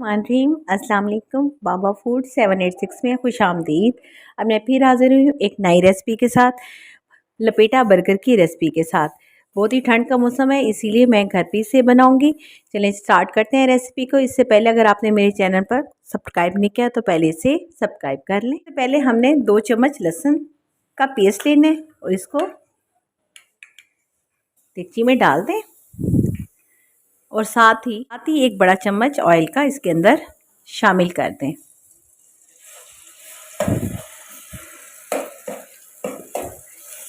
मानरीम अस्सलाम वालेकुम। बाबा फूड 786 में खुश आमदीद। अब मैं फिर हाजिर हुई हूँ एक नई रेसिपी के साथ, लपेटा बर्गर की रेसिपी के साथ। बहुत ही ठंड का मौसम है, इसीलिए मैं घर पे इसे बनाऊंगी। चलें स्टार्ट करते हैं रेसिपी को। इससे पहले अगर आपने मेरे चैनल पर सब्सक्राइब नहीं किया तो पहले इसे सब्सक्राइब कर लें। पहले हमने 2 चम्मच लहसुन का पेस्ट लेना है और इसको देगची में डाल दें और साथ ही 1 बड़ा चम्मच ऑयल का इसके अंदर शामिल कर दें।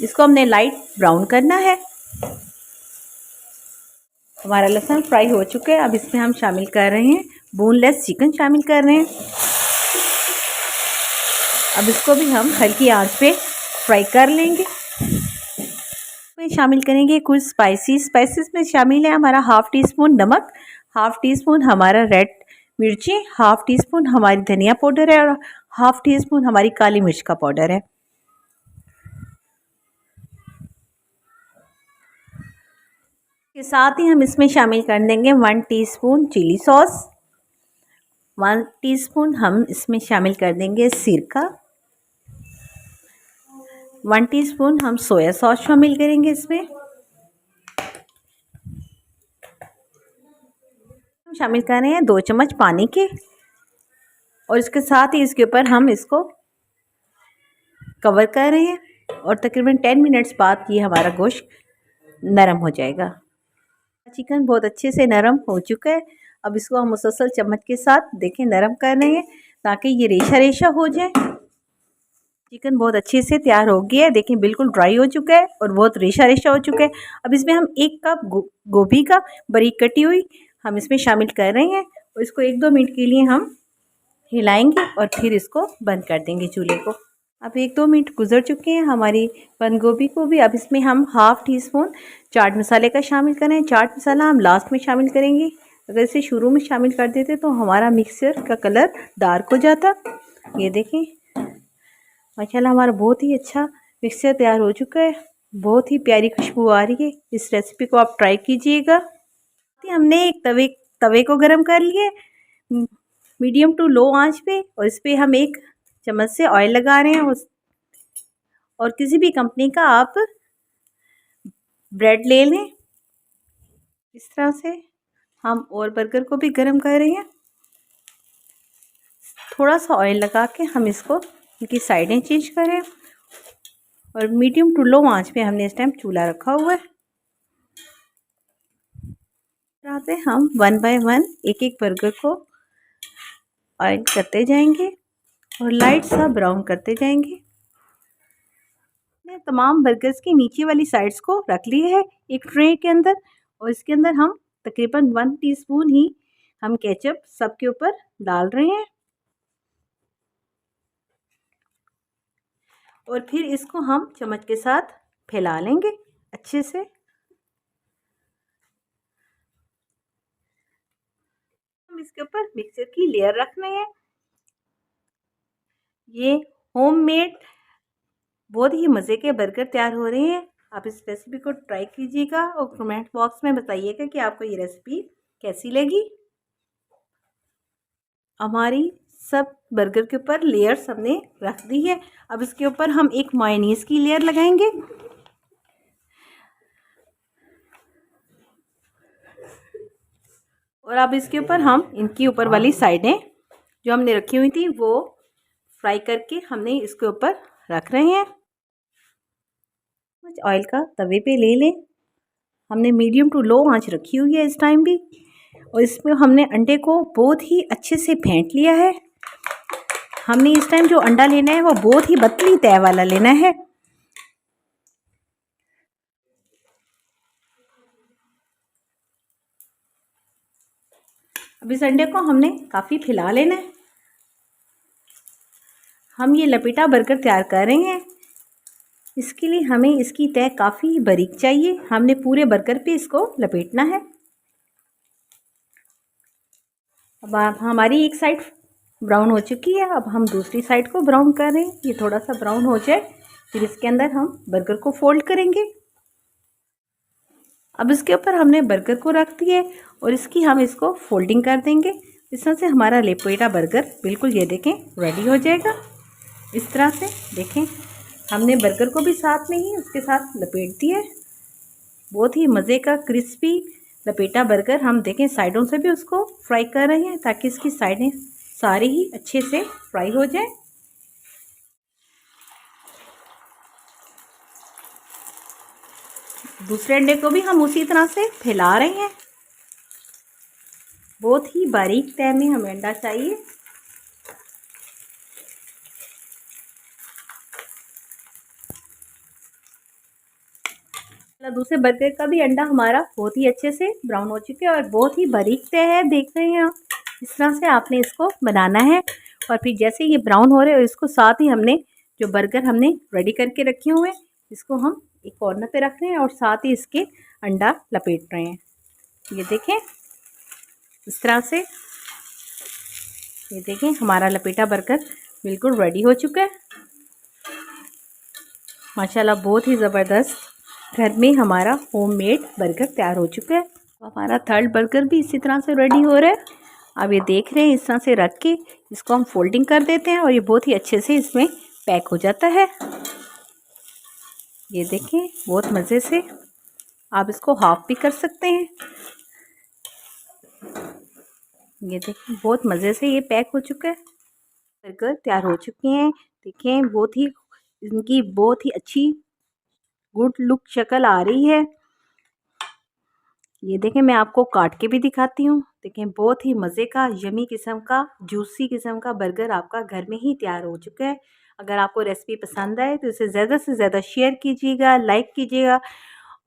इसको हमने लाइट ब्राउन करना है। हमारा लहसुन फ्राई हो चुका है। अब इसमें हम शामिल कर रहे हैं बोनलेस चिकन शामिल कर रहे हैं। अब इसको भी हम हल्की आंच पे फ्राई कर लेंगे। इसमें शामिल करेंगे कुछ स्पाइसेस में शामिल है हमारा 1/2 टीस्पून नमक, 1/2 टीस्पून हमारा रेड मिर्ची, 1/2 टीस्पून हमारी धनिया पाउडर है और 1/2 टीस्पून हमारी काली मिर्च का पाउडर है। के साथ ही हम इसमें शामिल कर देंगे 1 टीस्पून चिली सॉस, 1 टीस्पून हम इसमें शामिल कर देंगे सिरका, 1 टीस्पून हम सोया सॉस शामिल करेंगे इसमें। हम शामिल कर रहे हैं 2 चम्मच पानी के और इसके साथ ही इसके ऊपर हम इसको कवर कर रहे हैं और तकरीबन 10 मिनट्स बाद ये हमारा गोश्त नरम हो जाएगा। चिकन बहुत अच्छे से नरम हो चुका है। अब इसको हम मुसलसल चम्मच के साथ देखें नरम कर रहे हैं ताकि ये रेशा रेशा हो जाए। चिकन बहुत अच्छे से तैयार हो गया है। देखें बिल्कुल ड्राई हो चुका है और बहुत रेशा रेशा हो चुका है। अब इसमें हम 1 कप गोभी का बारीक कटी हुई हम इसमें शामिल कर रहे हैं और इसको 1-2 मिनट के लिए हम हिलाएंगे और फिर इसको बंद कर देंगे चूल्हे को। अब 1-2 मिनट गुजर चुके हैं हमारी बंद गोभी को भी। अब इसमें हम 1/2 टीस्पून चाट मसाले का शामिल करें। चाट मसाला हम लास्ट में शामिल करेंगे। अगर इसे शुरू में शामिल कर देते तो हमारा मिक्सर का कलर डार्क हो जाता। ये देखें माशाल्लाह हमारा बहुत ही अच्छा मिक्सर तैयार हो चुका है। बहुत ही प्यारी खुशबू आ रही है। इस रेसिपी को आप ट्राई कीजिएगा। हमने एक तवे को गर्म कर लिए मीडियम टू लो आंच पे और इस पर हम 1 चम्मच से ऑयल लगा रहे हैं और किसी भी कंपनी का आप ब्रेड ले लें। इस तरह से हम और बर्गर को भी गर्म कर रहे हैं। थोड़ा सा ऑयल लगा के हम इसको इनकी साइडें चेंज करें और मीडियम टू लो आंच पे हमने इस टाइम चूल्हा रखा हुआ है। से हम 1 बाय 1 एक बर्गर को ऑयल करते जाएंगे और लाइट सा ब्राउन करते जाएंगे। तमाम बर्गर्स की नीचे वाली साइड्स को रख लिया है एक ट्रे के अंदर और इसके अंदर हम तकरीबन 1 टीस्पून ही हम केचप सबके ऊपर डाल रहे हैं और फिर इसको हम चम्मच के साथ फैला लेंगे अच्छे से। हम इसके ऊपर मिक्सर की लेयर रखना है। ये होममेड बहुत ही मज़े के बर्गर तैयार हो रहे हैं। आप इस रेसिपी को ट्राई कीजिएगा और कमेंट बॉक्स में बताइएगा कि आपको ये रेसिपी कैसी लगी। हमारी सब बर्गर के ऊपर लेयर्स हमने रख दी है। अब इसके ऊपर हम एक मायोनीज़ की लेयर लगाएंगे और अब इसके ऊपर हम इनकी ऊपर वाली साइडें जो हमने रखी हुई थी वो फ्राई करके हमने इसके ऊपर रख रहे हैं। ऑयल का तवे पे ले लें। हमने मीडियम टू लो आंच रखी हुई है इस टाइम भी और इसमें हमने अंडे को बहुत ही अच्छे से फेंट लिया है। हमने इस टाइम जो अंडा लेना है वो बहुत ही पतली तय वाला लेना है। अब इस अंडे को हमने काफ़ी फैला लेना है। हम ये लपेटा बर्गर तैयार कर रहे हैं। इसके लिए हमें इसकी तय काफ़ी बारीक चाहिए। हमने पूरे बर्गर पे इसको लपेटना है। अब हमारी एक साइड ब्राउन हो चुकी है। अब हम दूसरी साइड को ब्राउन कर रहे हैं। ये थोड़ा सा ब्राउन हो जाए फिर इसके अंदर हम बर्गर को फोल्ड करेंगे। अब इसके ऊपर हमने बर्गर को रख दिए और इसकी हम इसको फोल्डिंग कर देंगे इस तरह से हमारा लपेटा बर्गर बिल्कुल ये देखें रेडी हो जाएगा। इस तरह से देखें हमने बर्गर को भी साथ में ही उसके साथ लपेट दिया है। बहुत ही मज़े का क्रिस्पी लपेटा बर्गर हम देखें साइडों से भी उसको फ्राई कर रहे हैं ताकि इसकी साइडें सारी ही अच्छे से फ्राई हो जाए। दूसरे अंडे को भी हम उसी तरह से फैला रहे हैं। बहुत ही बारीक तह में हमें अंडा चाहिए। दूसरे बर्गर का भी अंडा हमारा बहुत ही अच्छे से ब्राउन हो चुके हैं और बहुत ही बारीक तह है, देख रहे हैं आप। इस तरह से आपने इसको बनाना है और फिर जैसे ये ब्राउन हो रहे हैं इसको साथ ही हमने जो बर्गर हमने रेडी करके रखे हुए हैं इसको हम एक कॉर्नर पे रख रहे हैं और साथ ही इसके अंडा लपेट रहे हैं। ये देखें इस तरह से, ये देखें हमारा लपेटा बर्गर बिल्कुल रेडी हो चुका है। माशाल्लाह बहुत ही ज़बरदस्त घर में हमारा होममेड बर्गर तैयार हो चुका है। हमारा थर्ड बर्गर भी इसी तरह से रेडी हो रहा है। अब ये देख रहे हैं इस तरह से रख के इसको हम फोल्डिंग कर देते हैं और ये बहुत ही अच्छे से इसमें पैक हो जाता है। ये देखें बहुत मज़े से आप इसको हाफ भी कर सकते हैं। ये देखें बहुत मज़े से ये पैक हो चुका है। बर्गर तैयार हो चुके हैं। देखें बहुत ही इनकी बहुत ही अच्छी गुड लुक शक्ल आ रही है। ये देखें मैं आपको काट के भी दिखाती हूँ। देखें बहुत ही मज़े का यमी किस्म का जूसी किस्म का बर्गर आपका घर में ही तैयार हो चुका है। अगर आपको रेसिपी पसंद आए तो इसे ज़्यादा से ज़्यादा शेयर कीजिएगा, लाइक कीजिएगा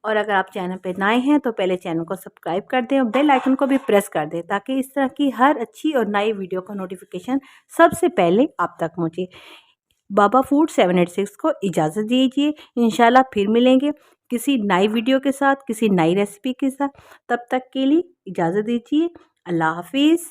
और अगर आप चैनल पर नए हैं तो पहले चैनल को सब्सक्राइब कर दें और बेल आइकन को भी प्रेस कर दें ताकि इस तरह की हर अच्छी और नई वीडियो का नोटिफिकेशन सबसे पहले आप तक पहुँचे। बाबा फूड 786 को इजाज़त दीजिए। इंशाल्लाह फिर मिलेंगे किसी नई वीडियो के साथ, किसी नई रेसिपी के साथ। तब तक के लिए इजाज़त दीजिए। अल्लाह हाफिज़।